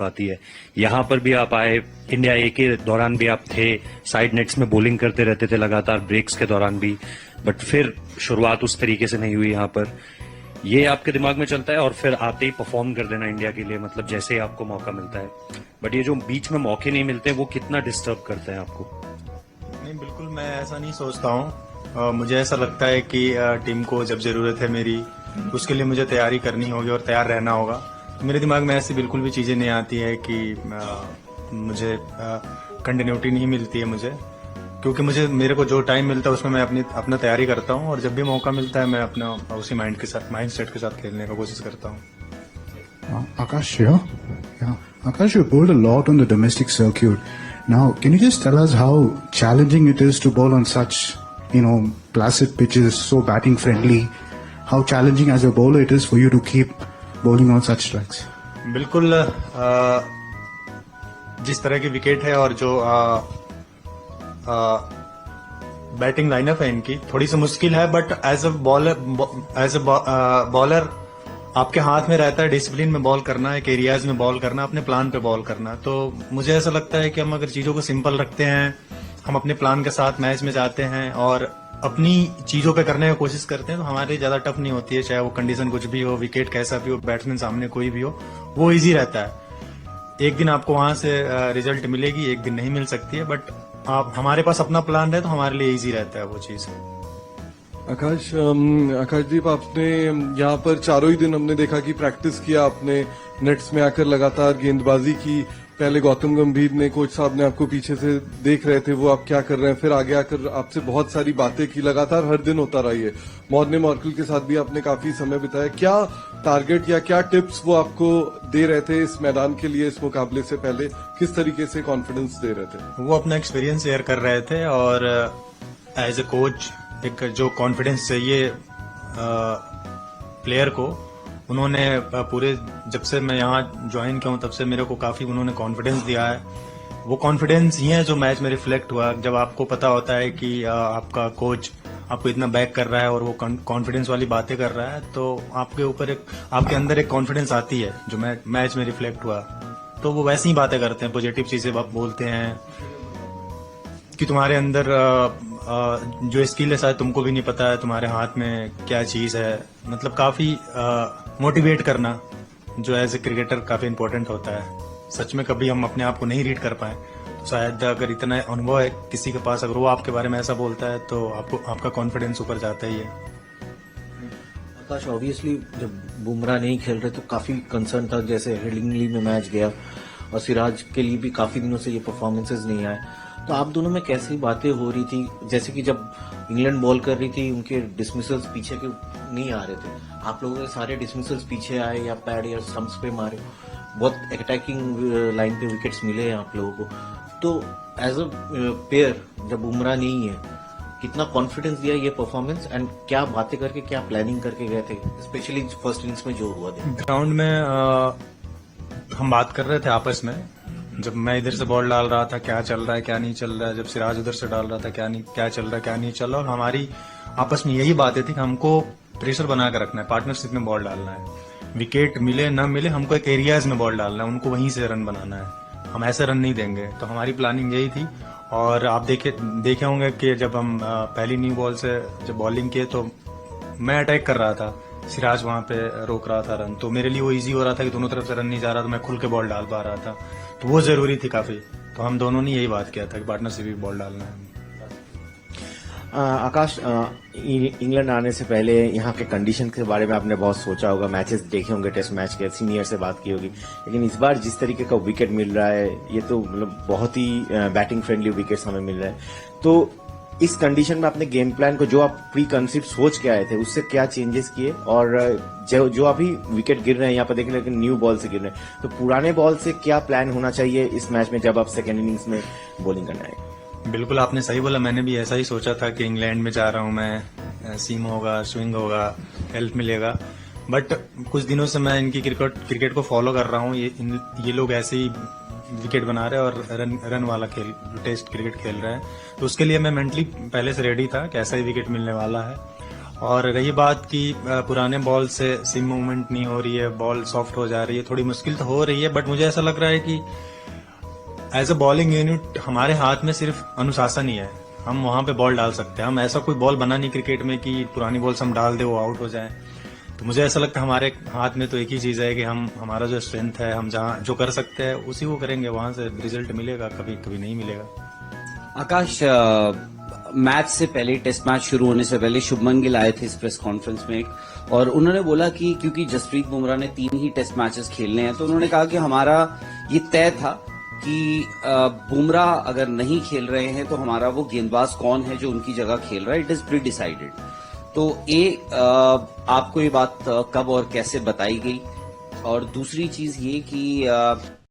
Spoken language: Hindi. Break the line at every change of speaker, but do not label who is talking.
पाती है। यहाँ पर भी आप आए, इंडिया ए के दौरान भी आप थे, साइड नेट्स में बॉलिंग करते रहते थे लगातार, ब्रेक्स के दौरान भी, बट फिर शुरुआत उस तरीके से नहीं हुई यहाँ पर। ये आपके दिमाग में चलता है और फिर आते ही परफॉर्म कर देना इंडिया के लिए, मतलब जैसे ही आपको मौका मिलता है। बट ये जो बीच में मौके नहीं मिलते वो कितना डिस्टर्ब करते हैं आपको?
नहीं, बिल्कुल मैं ऐसा नहीं सोचता हूँ। मुझे ऐसा लगता है कि टीम को जब जरूरत है मेरी, उसके लिए मुझे तैयारी करनी होगी और तैयार रहना होगा। तो मेरे दिमाग में ऐसी बिल्कुल भी चीजें नहीं आती है कि मुझे कंटिन्यूटी नहीं मिलती है मुझे, क्योंकि मेरे को जो टाइम मिलता है उसमें मैं अपना तैयारी करता हूँ, और जब भी मौका मिलता है मैं अपना उसी माइंड सेट के साथ खेलने का कोशिश करता हूँ।
Akash here. Yeah. Akash, you bowled a lot on the domestic circuit. Now, can you just tell us how challenging it is to bowl on such, placid pitches, so batting friendly? How challenging as a bowler it is for you to keep bowling on such tracks?
बिल्कुल, जिस तरह की विकेट है और जो बैटिंग लाइनअप है इनकी, थोड़ी सी मुश्किल है, बट एज अ बॉलर आपके हाथ में रहता है डिसिप्लिन में बॉल करना, एक एरियाज में बॉल करना, अपने प्लान पे बॉल करना। तो मुझे ऐसा लगता है कि हम अगर चीजों को सिंपल रखते हैं, हम अपने प्लान के साथ मैच में जाते हैं और अपनी चीजों पे करने की कोशिश करते हैं, तो हमारे लिए ज्यादा टफ नहीं होती है। चाहे वो कंडीशन कुछ भी हो, विकेट कैसा भी हो, बैट्समैन सामने कोई भी हो, वो इजी रहता है। एक दिन आपको वहां से रिजल्ट मिलेगी, एक दिन नहीं मिल सकती है, बट आप हमारे पास अपना प्लान रहे तो हमारे लिए इजी रहता है वो चीज।
आकाशदीप, आपने यहाँ पर चारों ही दिन हमने देखा कि प्रैक्टिस किया आपने, नेट्स में आकर लगातार गेंदबाजी की। पहले गौतम गंभीर ने, कोच साहब ने आपको पीछे से देख रहे थे वो आप क्या कर रहे हैं, फिर आगे आकर आपसे बहुत सारी बातें की, लगातार हर दिन होता रहा ये। मॉर्ने मॉर्कल के साथ भी आपने काफी समय बिताया। क्या टारगेट या क्या टिप्स वो आपको दे रहे थे इस मैदान के लिए, इस मुकाबले से पहले किस तरीके से कॉन्फिडेंस दे रहे थे?
वो अपना एक्सपीरियंस शेयर कर रहे थे, और एज ए कोच एक जो कॉन्फिडेंस चाहिए प्लेयर को, उन्होंने पूरे, जब से मैं यहाँ ज्वाइन किया हूँ तब से मेरे को काफी उन्होंने कॉन्फिडेंस दिया है। वो कॉन्फिडेंस ही है जो मैच में रिफ्लेक्ट हुआ। जब आपको पता होता है कि आपका कोच आपको इतना बैक कर रहा है और वो कॉन्फिडेंस वाली बातें कर रहा है, तो आपके अंदर एक कॉन्फिडेंस आती है जो मैच में रिफ्लेक्ट हुआ। तो वो वैसी ही बातें करते हैं, पॉजिटिव चीजें बोलते हैं कि तुम्हारे अंदर जो स्किल है शायद तुमको भी नहीं पता है, तुम्हारे हाथ में क्या चीज है। मतलब काफी मोटिवेट करना जो एज ए क्रिकेटर काफी इंपॉर्टेंट होता है। सच में कभी हम अपने आप को नहीं रीड कर पाए, तो शायद अगर इतना अनुभव है किसी के पास, अगर वो आपके बारे में ऐसा बोलता है तो आपका कॉन्फिडेंस ऊपर जाता ही है।
आकाश, ऑब्वियसली जब बुमराह नहीं खेल रहे तो काफी कंसर्न था, जैसे हेडिंगली में मैच गया और सिराज के लिए भी काफी दिनों से ये परफॉर्मेंसेज नहीं आए। तो आप दोनों में कैसी बातें हो रही थी? जैसे कि जब इंग्लैंड बॉल कर रही थी उनके डिसमिसल्स पीछे के नहीं आ रहे थे, आप लोगों के सारे डिसमिसल्स पीछे आए या पैड या स्टंप्स पे मारे, बहुत अटैकिंग लाइन पे विकेट्स मिले हैं आप लोगों को। तो एज अ प्लेयर जब बुमराह नहीं है, कितना कॉन्फिडेंस दिया ये परफॉर्मेंस, एंड क्या बातें करके, क्या प्लानिंग करके गए थे, स्पेशली फर्स्ट इनिंग्स में जो हुआ था?
ग्राउंड में हम बात कर रहे थे आपस में, जब मैं इधर से बॉल डाल रहा था क्या चल रहा है क्या नहीं चल रहा है, जब सिराज उधर से डाल रहा था क्या चल रहा है क्या नहीं चल रहा, और हमारी आपस में यही बातें थी कि हमको प्रेशर बना कर रखना है, पार्टनरशिप में बॉल डालना है, विकेट मिले ना मिले हमको एक एरियाज में बॉल डालना है, उनको वहीं से रन बनाना है, हम ऐसे रन नहीं देंगे। तो हमारी प्लानिंग यही थी। और आप देखे होंगे कि जब हम पहली न्यू बॉल से जब बॉलिंग किए तो मैं अटैक कर रहा था, सिराज वहां पे रोक रहा था रन, तो मेरे लिए वो इजी हो रहा था कि दोनों तरफ से रन नहीं जा रहा, तो मैं खुल के बॉल डाल पा रहा था, तो वो जरूरी थी काफी। तो हम दोनों ने यही बात किया था कि पार्टनरशिप में बॉल डालना है।
आकाश, इंग्लैंड आने से पहले यहाँ के कंडीशन के बारे में आपने बहुत सोचा होगा, मैचेस देखे होंगे, टेस्ट मैच के, सीनियर से बात की होगी, लेकिन इस बार जिस तरीके का विकेट मिल रहा है, ये तो मतलब बहुत ही बैटिंग फ्रेंडली विकेट्स हमें मिल रहा है। तो इस कंडीशन में अपने गेम प्लान को, जो आप प्री कंसीप्ट सोच के आए थे, उससे क्या चेंजेस किए? और जो अभी विकेट गिर रहे हैं यहाँ पर देख लेकिन न्यू बॉल से गिर रहे हैं, तो पुराने बॉल से क्या प्लान होना चाहिए इस मैच में जब आप सेकेंड इनिंग्स में बॉलिंग करना है?
बिल्कुल आपने सही बोला, मैंने भी ऐसा ही सोचा था कि इंग्लैंड में जा रहा हूं मैं, सीम होगा, स्विंग होगा, हेल्प मिलेगा, बट कुछ दिनों से मैं इनकी क्रिकेट को फॉलो कर रहा हूं। ये लोग ऐसे ही विकेट बना रहे हैं और रन वाला टेस्ट क्रिकेट खेल रहे हैं, तो उसके लिए मैं मेंटली पहले से रेडी था कि ऐसा ही विकेट मिलने वाला है। और रही बात कि पुराने बॉल से सिम मूवमेंट नहीं हो रही है, बॉल सॉफ्ट हो जा रही है, थोड़ी मुश्किल तो हो रही है, बट मुझे ऐसा लग रहा है कि एज अ बॉलिंग यूनिट हमारे हाथ में सिर्फ अनुशासन ही है। हम वहां पे बॉल डाल सकते हैं, हम ऐसा कोई बॉल बना नहीं क्रिकेट में कि पुरानी बॉल से हम डाल दे वो आउट हो जाए। तो मुझे ऐसा लगता है हमारे हाथ में तो एक ही चीज है कि हम हमारा जो स्ट्रेंथ है, हम जहाँ जो कर सकते हैं उसी को करेंगे, वहां से रिजल्ट मिलेगा, कभी कभी नहीं मिलेगा।
आकाश, मैच से पहले, टेस्ट मैच शुरू होने से पहले शुभमन गिल आए थे इस प्रेस कॉन्फ्रेंस में और उन्होंने बोला कि क्योंकि जसप्रीत बुमराह ने 3 ही टेस्ट मैचेस खेलने हैं, तो उन्होंने कहा कि हमारा ये तय था कि बुमराह अगर नहीं खेल रहे हैं तो हमारा वो गेंदबाज कौन है जो उनकी जगह खेल रहा है, इट इज प्री डिसाइडेड। तो आपको ये बात कब और कैसे बताई गई? और दूसरी चीज ये कि